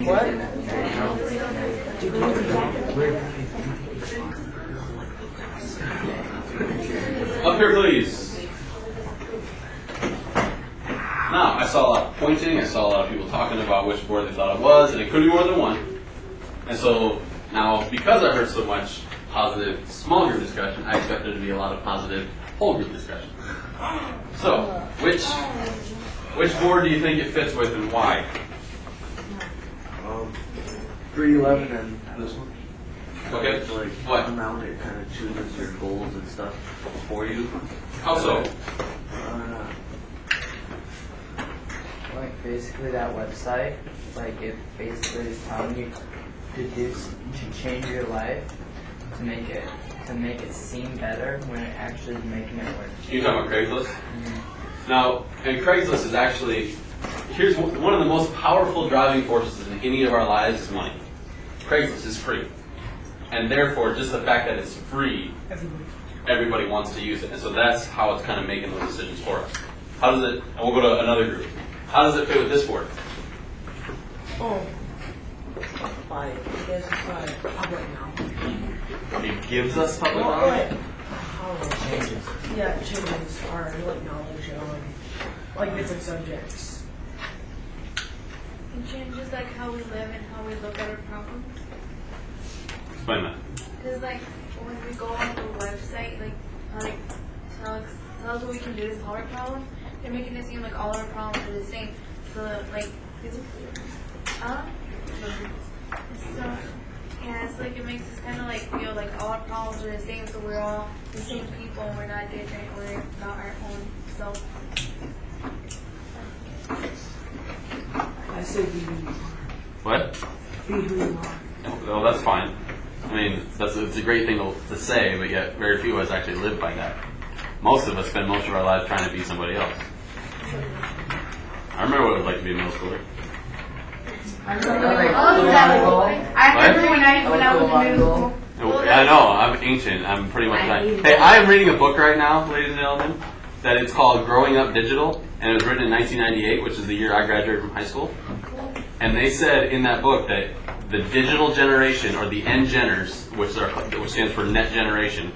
What? Up here, please. Now, I saw a lot of pointing. I saw a lot of people talking about which board they thought it was, and it could be more than one. And so now, because I heard so much positive small group discussion, I expect there to be a lot of positive whole group discussion. So, which board do you think it fits with, and why? 311 and this one. Okay. Like What? come out, it kind of chooses your goals and stuff for you. How so? Like basically that website, like it basically is telling you to change your life to make it seem better when it actually is making it work. You talking about Craigslist? Now, and Craigslist is actually, here's one of the most powerful driving forces in any of our lives is money. Craigslist is free. And therefore, just the fact that it's free, everybody wants to use it. And so that's how it's kind of making those decisions for us. How does it, and we'll go to another group. How does it fit with this board? Oh, I guess it's like public now. It gives us public Well, knowledge. like, how it changes. Yeah, it changes our like knowledge on like different subjects. It changes like how we live and how we look at our problems. Explain that. Because like when we go on the website, like tell us what we can do to solve our problem, they're making it seem like all our problems are the same. So like so yeah, it's like it makes us kind of like feel like all our problems are the same. So we're all the same people and we're not different. We're not our own self. I say be who you are. What? Be who you are. Well, that's fine. I mean, it's a great thing to say, but yet very few of us actually live by that. Most of us spend most of our lives trying to be somebody else. I remember what it was like to be a middle schooler. I remember when I was in middle school. I know, I'm ancient. I'm pretty much that. Hey, I am reading a book right now, ladies and gentlemen, that it's called Growing Up Digital, and it was written in 1998, which is the year I graduated from high school. And they said in that book that the digital generation, or the N-Geners, which stands for Net Generation,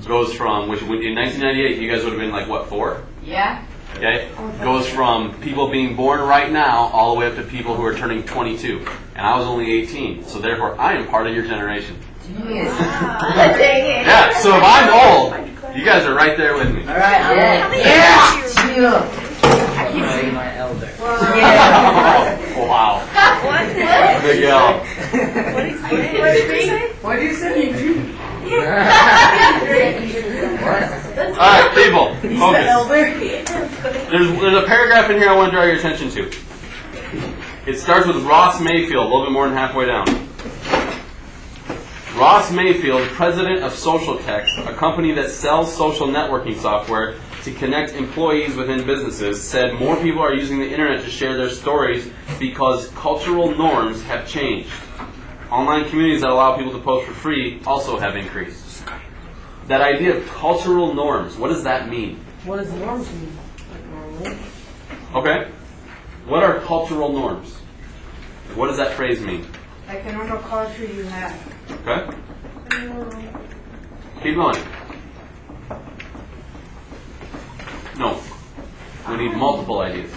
goes from, which in 1998, you guys would have been like, what, 4? Yeah. Okay? Goes from people being born right now all the way up to people who are turning 22. And I was only 18, so therefore I am part of your generation. Yeah, so if I'm old, you guys are right there with me. All right, Yeah. I keep saying my elder. Oh, wow. Big L. What do you say? Alright, people, focus. There's a paragraph in here I want to draw your attention to. It starts with Ross Mayfield, a little bit more than halfway down. Ross Mayfield, president of Social Text, a company that sells social networking software to connect employees within businesses, said more people are using the internet to share their stories because cultural norms have changed. Online communities that allow people to post for free also have increased. That idea of cultural norms, what does that mean? What does norms mean? Like normal. Okay. What are cultural norms? What does that phrase mean? Like a normal culture you have. Okay. Keep going. No. We need multiple ideas.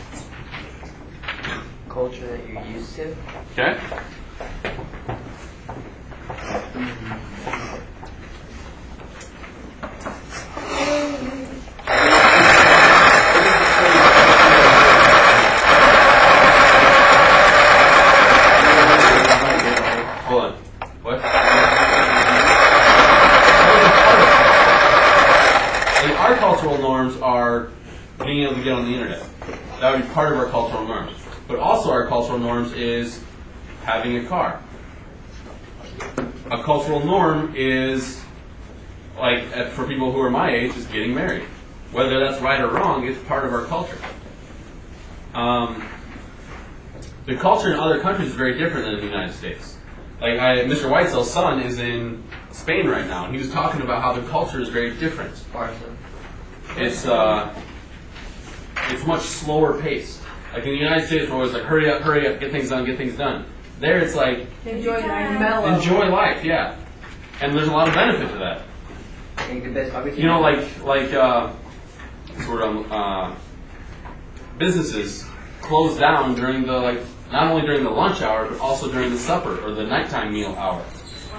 Culture that you're used to. Okay? Hold on. What? And our cultural norms are being able to get on the internet. That would be part of our cultural norms. But also our cultural norms is having a car. A cultural norm is, like, for people who are my age, is getting married. Whether that's right or wrong, it's part of our culture. The culture in other countries is very different than in the United States. Like, Mr. Whitesell's son is in Spain right now, and he was talking about how the culture is very different. It's much slower paced. Like in the United States, we're always like, hurry up, get things done. There it's like, Enjoy life. Mellow. enjoy life, yeah. And there's a lot of benefit to that. Make the best barbecue. You know, businesses close down during the, not only during the lunch hour, but also during the supper or the nighttime meal hour.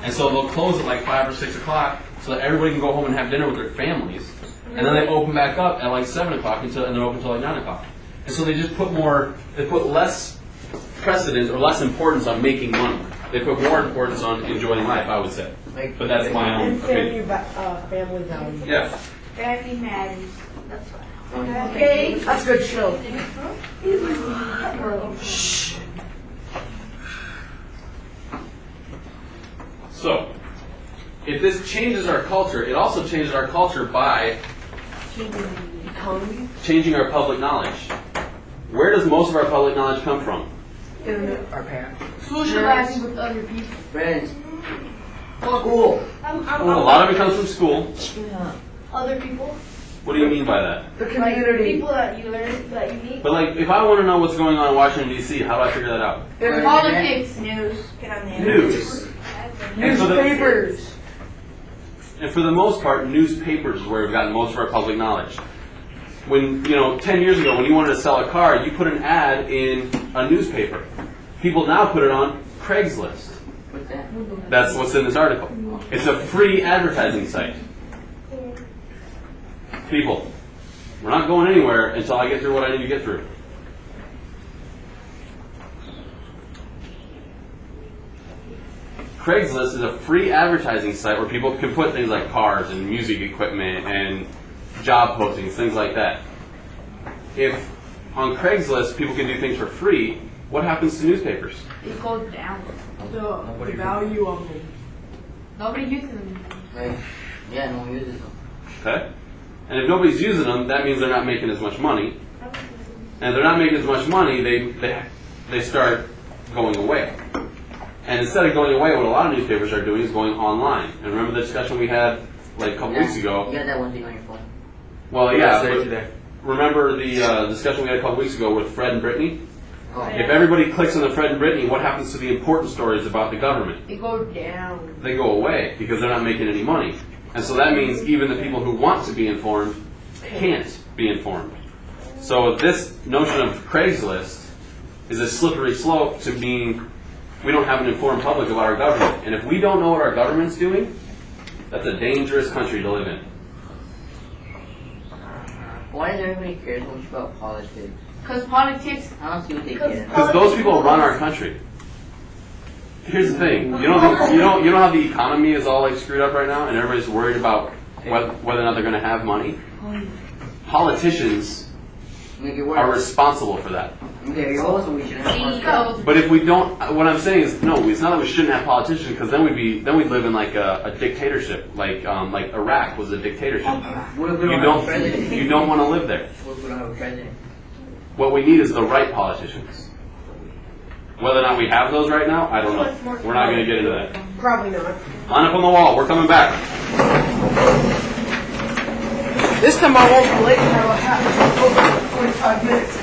And so they'll close at like 5 or 6 o'clock so that everybody can go home and have dinner with their families. And then they open back up at like 7 o'clock and they're open until like 9 o'clock. And so they just put less precedence or less importance on making money. They put more importance on enjoying life, I would say. But that's my own And opinion. family values. Yeah. Family matters. That's why. Okay. That's a good show. So, if this changes our culture, it also changes our culture by Economy. changing our public knowledge. Where does most of our public knowledge come from? Our parents. Socializing with other people. Friends. School. A lot of it comes from school. Other people. What do you mean by that? The community. People that you learn, that you meet. But like, if I want to know what's going on in Washington, D.C., how do I figure that out? Politics. News. Get on the News. And so Newspapers. And for the most part, newspapers is where we've gotten most of our public knowledge. When, 10 years ago, when you wanted to sell a car, you put an ad in a newspaper. People now put it on Craigslist. What's that? That's what's in this article. It's a free advertising site. People, we're not going anywhere until I get through what I need to get through. Craigslist is a free advertising site where people can put things like cars and music equipment and job postings, things like that. If on Craigslist people can do things for free, what happens to newspapers? It goes down. The value of them. Nobody uses them. Right. Yeah, no one uses them. Okay? And if nobody's using them, that means they're not making as much money. And if they're not making as much money, they start going away. And instead of going away, what a lot of newspapers are doing is going online. And remember the discussion we had like a couple weeks ago? You got that one thing on your phone. Well, yeah. Search But there. remember the discussion we had a couple weeks ago with Fred and Brittany? Oh. If everybody clicks on the Fred and Brittany, what happens to the important stories about the government? It goes down. They go away because they're not making any money. And so that means even the people who want to be informed can't be informed. So this notion of Craigslist is a slippery slope to being we don't have an informed public about our government. And if we don't know what our government's doing, that's a dangerous country to live in. Why does everybody care so much about politics? Because politics. I don't see what they care. Because those people run our country. Here's the thing. You know how the economy is all like screwed up right now, and everybody's worried about whether or not they're going to have money. Politicians Make it are worse. responsible for that. Okay, you're also we shouldn't have CEOs. But if we don't, what I'm saying is no. It's not that we shouldn't have politicians, because then we'd live in like a dictatorship, like Iraq was a dictatorship. What if we don't have a president? You don't want to live there. What if we don't have a president? What we need is the right politicians. Whether or not we have those right now, I don't know. We're not going to get into that. Probably not. Line up on the wall. We're coming back. This time I won't be late. I will have 45 minutes.